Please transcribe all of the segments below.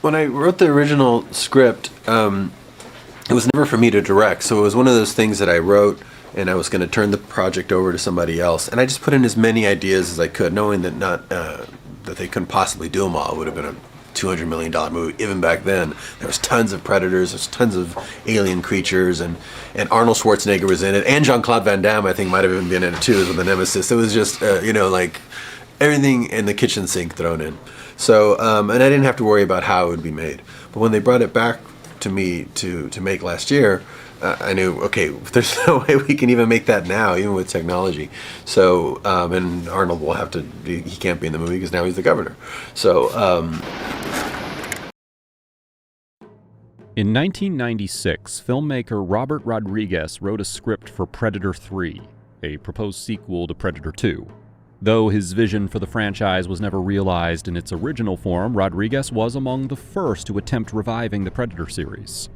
When I wrote the original script, it was never for me to direct, so it was one of those things that I wrote, and I was going to turn the project over to somebody else, and I just put in as many ideas as I could, knowing that not that they couldn't possibly do them all. It would have been a $200 million movie even back then. There was tons of predators, there's tons of alien creatures, and Arnold Schwarzenegger was in it, and Jean-Claude Van Damme I think might have even been in it too as the Nemesis. It was just like everything in the kitchen sink thrown in. So and I didn't have to worry about how it would be made. But when they brought it back to me to make last year, I knew, okay, there's no way we can even make that now, even with technology. So, and Arnold will have to, he can't be in the movie because now he's the governor. So, In 1996, filmmaker Robert Rodriguez wrote a script for Predator 3, a proposed sequel to Predator 2. Though his vision for the franchise was never realized in its original form, Rodriguez was among the first to attempt reviving the Predator series.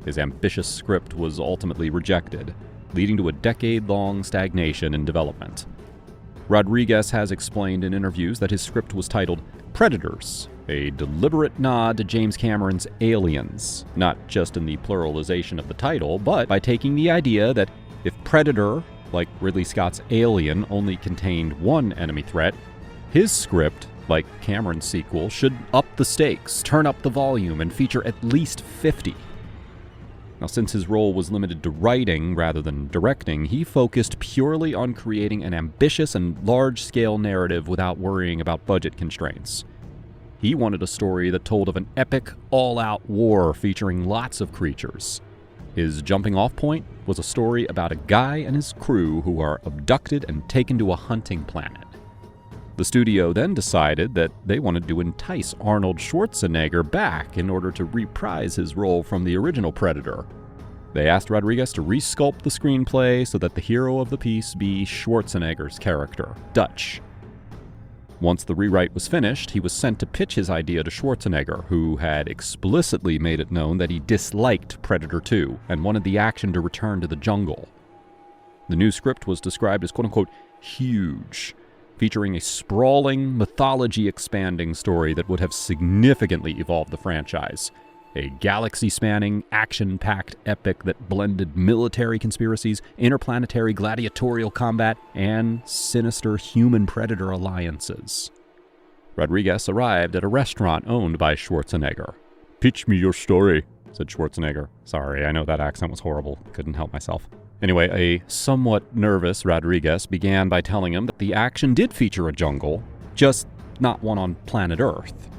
His ambitious script was ultimately rejected, leading to a decade-long stagnation in development. Rodriguez has explained in interviews that his script was titled Predators, a deliberate nod to James Cameron's Aliens, not just in the pluralization of the title, but by taking the idea that if Predator, like Ridley Scott's Alien, only contained one enemy threat, his script, like Cameron's sequel, should up the stakes, turn up the volume, and feature at least 50. Now, since his role was limited to writing rather than directing, he focused purely on creating an ambitious and large-scale narrative without worrying about budget constraints. He wanted a story that told of an epic, all-out war featuring lots of creatures. His jumping-off point was a story about a guy and his crew who are abducted and taken to a hunting planet. The studio then decided that they wanted to entice Arnold Schwarzenegger back in order to reprise his role from the original Predator. They asked Rodriguez to resculpt the screenplay so that the hero of the piece be Schwarzenegger's character, Dutch. Once the rewrite was finished, he was sent to pitch his idea to Schwarzenegger, who had explicitly made it known that he disliked Predator 2 and wanted the action to return to the jungle. The new script was described as quote-unquote huge, featuring a sprawling, mythology-expanding story that would have significantly evolved the franchise. A galaxy-spanning, action-packed epic that blended military conspiracies, interplanetary gladiatorial combat, and sinister human-predator alliances. Rodriguez arrived at a restaurant owned by Schwarzenegger. "Pitch me your story," said Schwarzenegger. Sorry, I know that accent was horrible. Couldn't help myself. Anyway, a somewhat nervous Rodriguez began by telling him that the action did feature a jungle, just not one on planet Earth.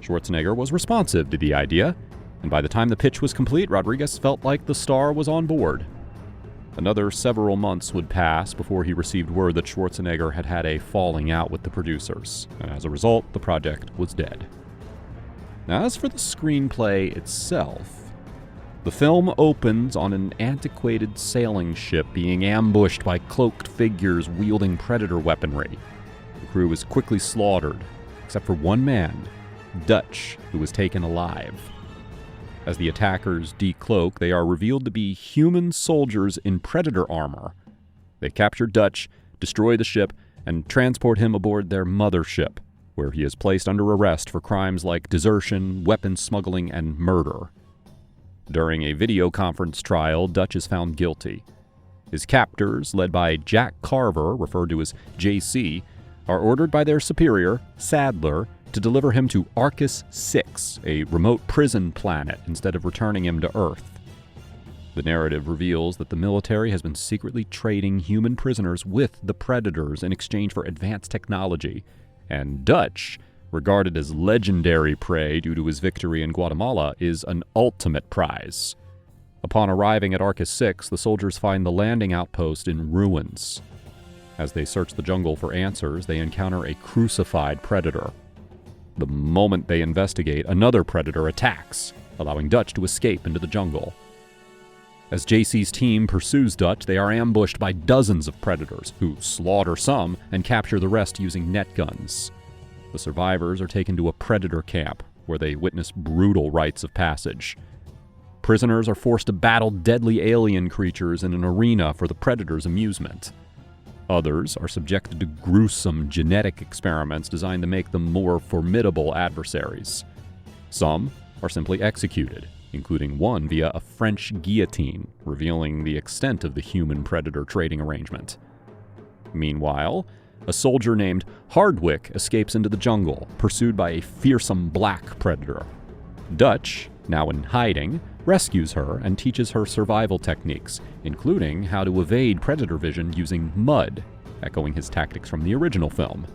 Schwarzenegger was responsive to the idea, and by the time the pitch was complete, Rodriguez felt like the star was on board. Another several months would pass before he received word that Schwarzenegger had had a falling out with the producers, and as a result, the project was dead. Now, as for the screenplay itself, the film opens on an antiquated sailing ship being ambushed by cloaked figures wielding predator weaponry. The crew is quickly slaughtered, except for one man, Dutch, who was taken alive. As the attackers decloak, they are revealed to be human soldiers in predator armor. They capture Dutch, destroy the ship, and transport him aboard their mothership, where he is placed under arrest for crimes like desertion, weapons smuggling, and murder. During a video conference trial, Dutch is found guilty. His captors, led by Jack Carver, referred to as JC, are ordered by their superior, Sadler, to deliver him to Arcus 6, a remote prison planet, instead of returning him to Earth. The narrative reveals that the military has been secretly trading human prisoners with the Predators in exchange for advanced technology, and Dutch, regarded as legendary prey due to his victory in Guatemala, is an ultimate prize. Upon arriving at Arcus 6, the soldiers find the landing outpost in ruins. As they search the jungle for answers, they encounter a crucified predator. The moment they investigate, another predator attacks, allowing Dutch to escape into the jungle. As JC's team pursues Dutch, they are ambushed by dozens of predators, who slaughter some and capture the rest using net guns. The survivors are taken to a predator camp, where they witness brutal rites of passage. Prisoners are forced to battle deadly alien creatures in an arena for the predators' amusement. Others are subjected to gruesome genetic experiments designed to make them more formidable adversaries. Some are simply executed, including one via a French guillotine, revealing the extent of the human-predator trading arrangement. Meanwhile, a soldier named Hardwick escapes into the jungle, pursued by a fearsome black predator. Dutch, now in hiding, rescues her and teaches her survival techniques, including how to evade predator vision using mud, echoing his tactics from the original film.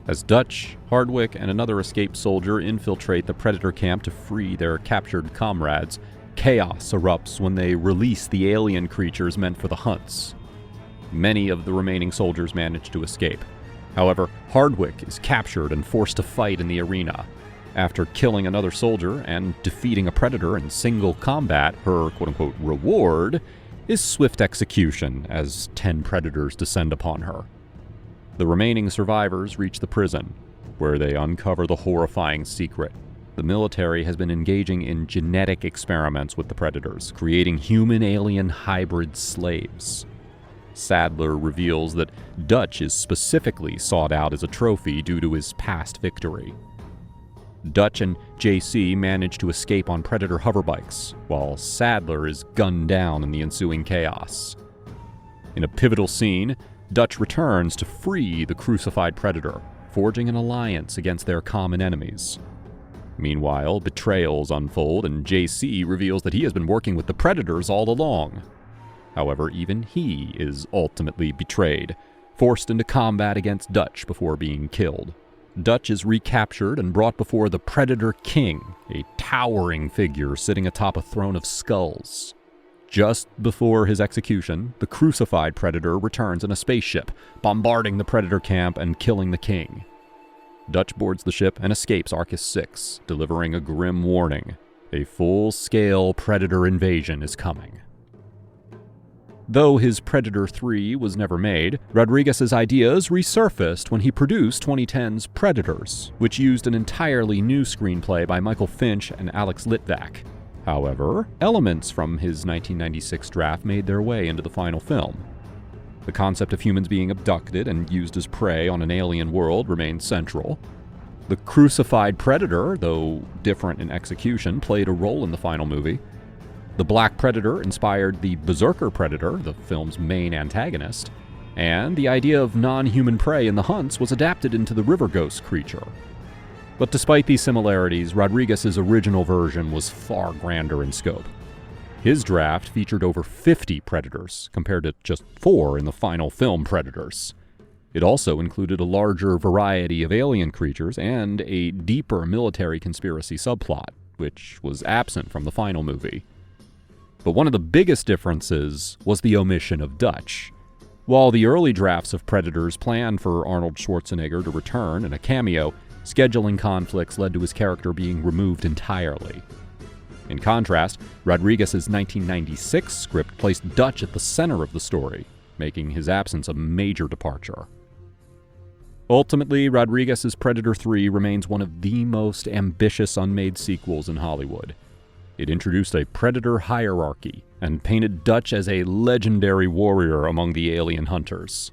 As Dutch, Hardwick, and another escaped soldier infiltrate the predator camp to free their captured comrades, chaos erupts when they release the alien creatures meant for the hunts. Many of the remaining soldiers manage to escape. However, Hardwick is captured and forced to fight in the arena. After killing another soldier and defeating a predator in single combat, her quote-unquote reward is swift execution as 10 predators descend upon her. The remaining survivors reach the prison, where they uncover the horrifying secret. The military has been engaging in genetic experiments with the predators, creating human-alien hybrid slaves. Sadler reveals that Dutch is specifically sought out as a trophy due to his past victory. Dutch and JC manage to escape on predator hoverbikes, while Sadler is gunned down in the ensuing chaos. In a pivotal scene, Dutch returns to free the crucified predator, forging an alliance against their common enemies. Meanwhile, betrayals unfold and JC reveals that he has been working with the predators all along. However, even he is ultimately betrayed, forced into combat against Dutch before being killed. Dutch is recaptured and brought before the Predator King, a towering figure sitting atop a throne of skulls. Just before his execution, the crucified Predator returns in a spaceship, bombarding the Predator camp and killing the king. Dutch boards the ship and escapes Arcus 6, delivering a grim warning. A full-scale Predator invasion is coming. Though his Predator 3 was never made, Rodriguez's ideas resurfaced when he produced 2010's Predators, which used an entirely new screenplay by Michael Finch and Alex Litvak. However, elements from his 1996 draft made their way into the final film. The concept of humans being abducted and used as prey on an alien world remained central. The crucified Predator, though different in execution, played a role in the final movie. The Black Predator inspired the Berserker Predator, the film's main antagonist, and the idea of non-human prey in the hunts was adapted into the River Ghost creature. But despite these similarities, Rodriguez's original version was far grander in scope. His draft featured over 50 predators, compared to just 4 in the final film Predators. It also included a larger variety of alien creatures and a deeper military conspiracy subplot, which was absent from the final movie. But one of the biggest differences was the omission of Dutch. While the early drafts of Predators planned for Arnold Schwarzenegger to return in a cameo, scheduling conflicts led to his character being removed entirely. In contrast, Rodriguez's 1996 script placed Dutch at the center of the story, making his absence a major departure. Ultimately, Rodriguez's Predator 3 remains one of the most ambitious unmade sequels in Hollywood. It introduced a predator hierarchy and painted Dutch as a legendary warrior among the alien hunters.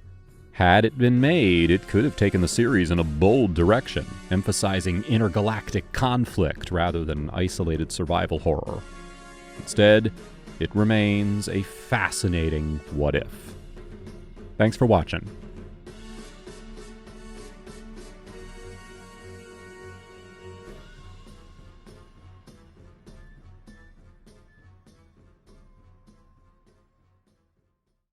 Had it been made, it could have taken the series in a bold direction, emphasizing intergalactic conflict rather than isolated survival horror. Instead, it remains a fascinating what if. Thanks for watching.